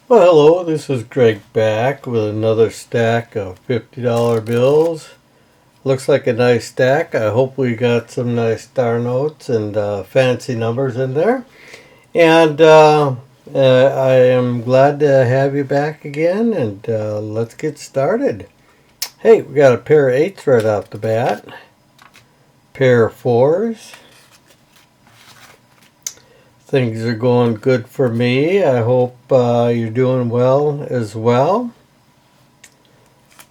Well, hello, this is Greg back with another stack of $50 bills. Looks like a nice stack. I hope we got some nice star notes and fancy numbers in there. And I am glad to have you back again, and let's get started. Hey, we got a pair of eights right off the bat, pair of fours. Things are going good for me. I hope you're doing well as well.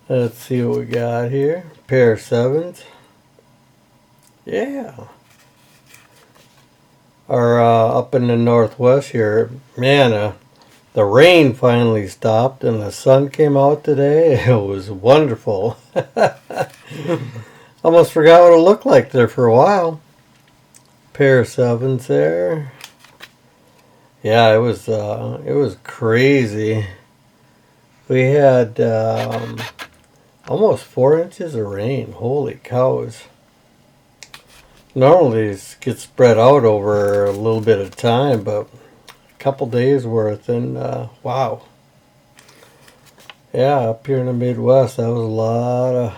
Let's see what we got here. Pair of sevens. Yeah. Are up in the northwest here. Man, the rain finally stopped and the sun came out today. It was wonderful. Almost forgot what it looked like there for a while. Pair of sevens there. Yeah, it was crazy. We had almost 4 inches of rain. Holy cows. Normally it gets spread out over a little bit of time, but a couple days worth, and wow. Yeah, up here in the Midwest, that was a lot of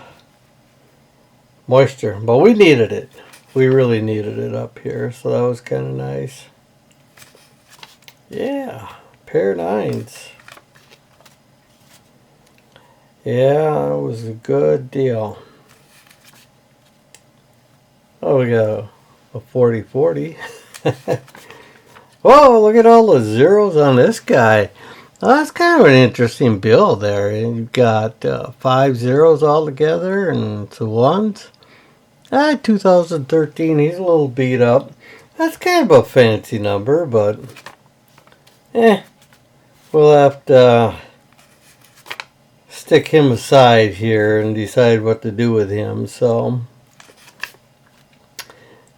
moisture, but we needed it. We really needed it up here, so that was kind of nice. Yeah, pair of nines. Yeah, it was a good deal. Oh, we got a 40-40. Whoa, look at all the zeros on this guy. Well, that's kind of an interesting bill there. You've got 5 zeros all together and some ones. 2013, he's a little beat up. That's kind of a fancy number, but we'll have to stick him aside here and decide what to do with him. So,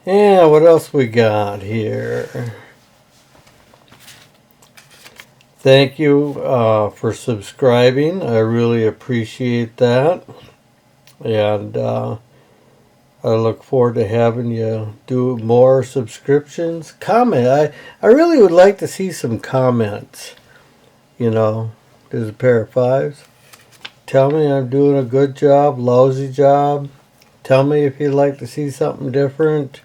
yeah, what else we got here? Thank you for subscribing. I really appreciate that. And I look forward to having you do more subscriptions. Comment. I really would like to see some comments. You know, there's a pair of fives. Tell me I'm doing a good job, lousy job. Tell me if you'd like to see something different.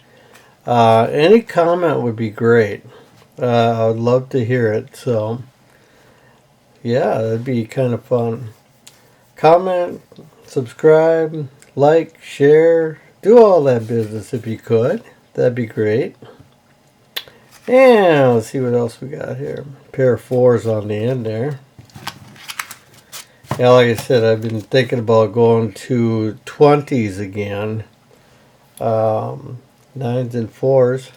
Any comment would be great. I would love to hear it. So, yeah, that'd be kind of fun. Comment, subscribe, like, share, do all that business if you could. That'd be great. And let's see what else we got here. Pair of fours on the end there. Yeah, like I said, I've been thinking about going to 20s again. Nines and fours.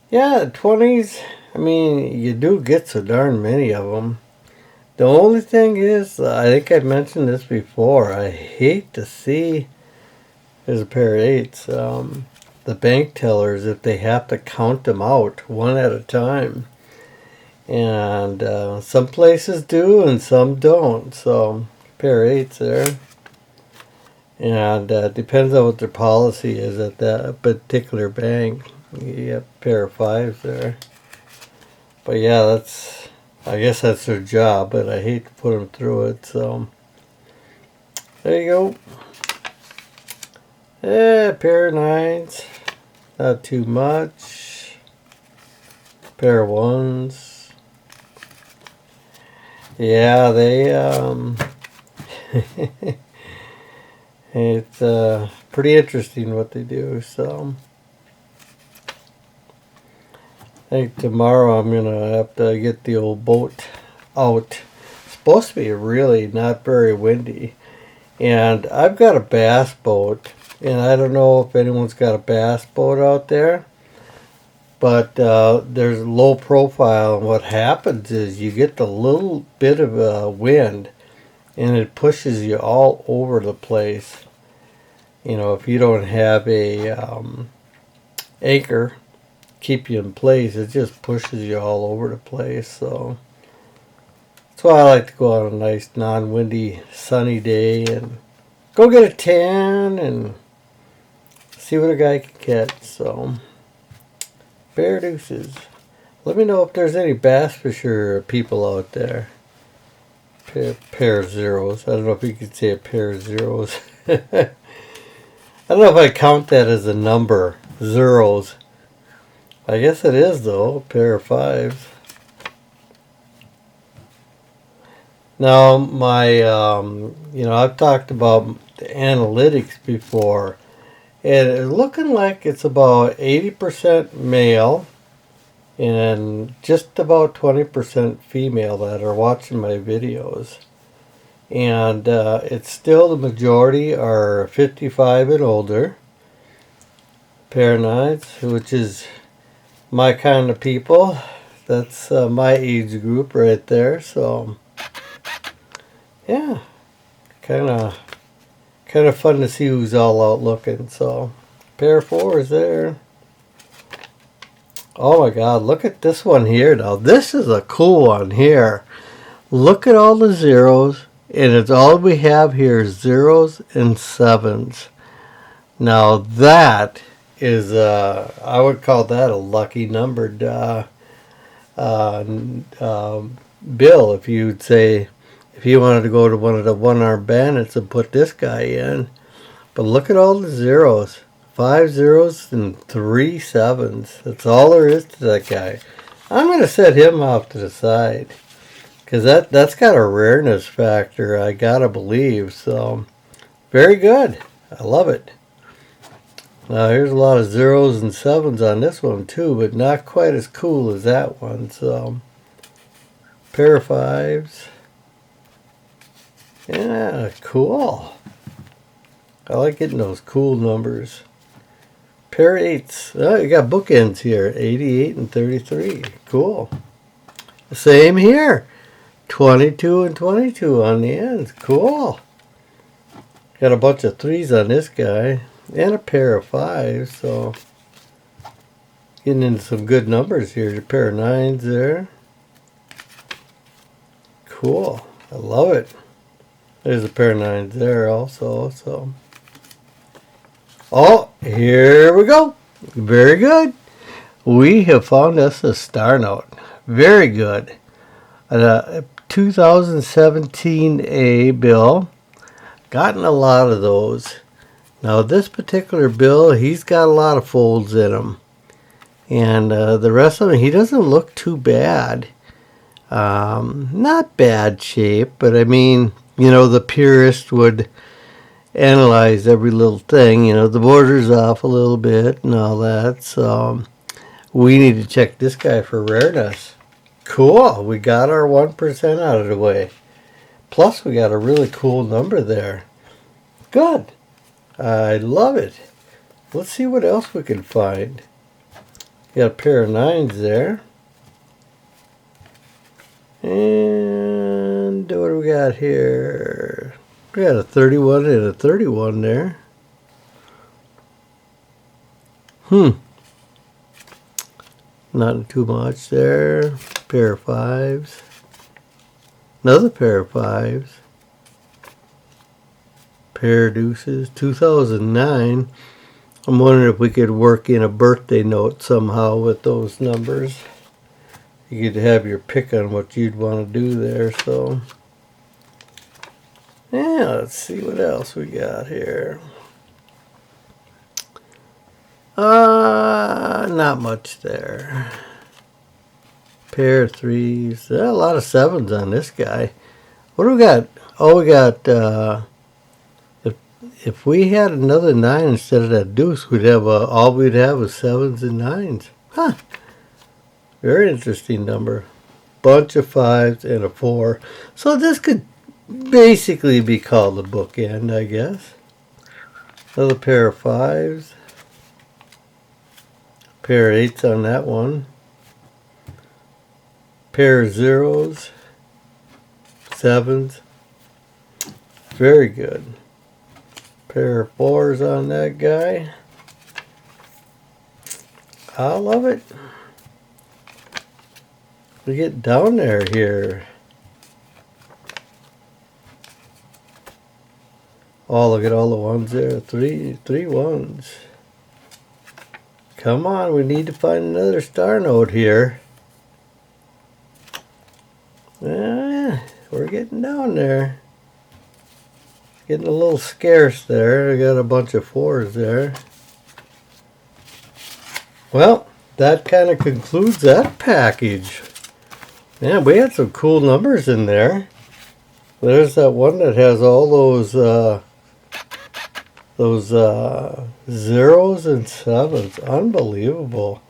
Yeah, 20s, I mean, you do get so darn many of them. The only thing is, I think I mentioned this before, I hate to see, there's a pair of eights, the bank tellers, if they have to count them out one at a time. And some places do and some don't. So, pair of eights there. And depends on what their policy is at that particular bank. You have a pair of fives there. But yeah, I guess that's their job, but I hate to put them through it. So, there you go. Yeah, pair of nines. Not too much. Pair of ones. Yeah, they it's pretty interesting what they do. So I think tomorrow I'm gonna have to get the old boat out. It's supposed to be really not very windy, and I've got a bass boat, and I don't know if anyone's got a bass boat out there. But there's low profile, and what happens is you get the little bit of wind, and it pushes you all over the place. You know, if you don't have a anchor keep you in place, it just pushes you all over the place. So that's why I like to go on a nice non-windy sunny day and go get a tan and see what a guy can catch. So, bear deuces. Let me know if there's any Bass Fisher people out there. Pair of zeros. I don't know if you could say a pair of zeros. I don't know if I count that as a number. Zeros. I guess it is though. A pair of fives. Now I've talked about the analytics before, and it's looking like it's about 80% male and just about 20% female that are watching my videos. And it's still the majority are 55 and older. Pair of nines, which is my kind of people. That's my age group right there. So yeah, kind of fun to see who's all out looking. So pair of fours there. Oh my God, look at this one here. Now this is a cool one here. Look at all the zeros, and it's all we have here is zeros and sevens. Now that is I would call that a lucky numbered bill. If you'd say, if you wanted to go to one of the one-armed bandits and put this guy in. But look at all the zeros. 5 zeros and 3 sevens. That's all there is to that guy. I'm going to set him off to the side, because that's got a rareness factor, I gotta believe. So very good. I love it. Now here's a lot of zeros and sevens on this one too, but not quite as cool as that one. So pair of fives. Yeah, cool. I like getting those cool numbers. Pair of eights. Oh, you got bookends here. 88 and 33. Cool. Same here. 22 and 22 on the ends. Cool. Got a bunch of threes on this guy. And a pair of fives. So getting into some good numbers here. A pair of nines there. Cool. I love it. There's a pair of nines there also. So, oh, here we go. Very good. We have found us a star note. Very good. A 2017 bill. Gotten a lot of those. Now this particular bill, he's got a lot of folds in him. And the rest of them, he doesn't look too bad. Not bad shape, but I mean, the purist would analyze every little thing. The border's off a little bit and all that. So we need to check this guy for rareness. Cool. We got our 1% out of the way. Plus we got a really cool number there. Good. I love it. Let's see what else we can find. Got a pair of nines there. And what do we got here? We got a 31 and a 31 there. Not too much there. Pair of fives. Another pair of fives. Pair of deuces. 2009. I'm wondering if we could work in a birthday note somehow with those numbers. You could have your pick on what you'd want to do there. So yeah, let's see what else we got here. Not much there. Pair of threes. A lot of sevens on this guy. What do we got? Oh, we got if we had another 9 instead of that deuce, we'd have all we'd have is sevens and nines. Huh. Very interesting number. Bunch of fives and a 4. So this could basically be called a bookend, I guess. Another pair of fives. Pair of eights on that one. Pair of zeros. Sevens. Very good. Pair of fours on that guy. I love it. We get down there here. Oh, look at all the ones there. Three ones. Come on, we need to find another star note here. We're getting down there. Getting a little scarce there. I got a bunch of 4s there. Well, that kind of concludes that package. Man, we had some cool numbers in there. There's that one that has all those zeros and 7s. Unbelievable.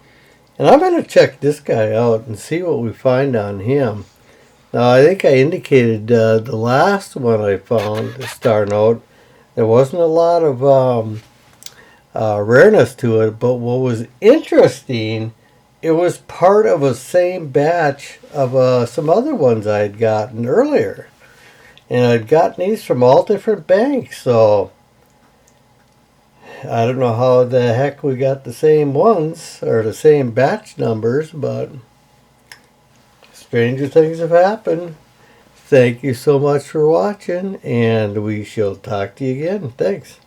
And I'm going to check this guy out and see what we find on him. Now, I think I indicated the last one I found, the Star Note, there wasn't a lot of rareness to it, but what was interesting, it was part of a same batch of some other ones I had gotten earlier. And I'd gotten these from all different banks, so I don't know how the heck we got the same ones, or the same batch numbers, but stranger things have happened. Thank you so much for watching, and we shall talk to you again. Thanks.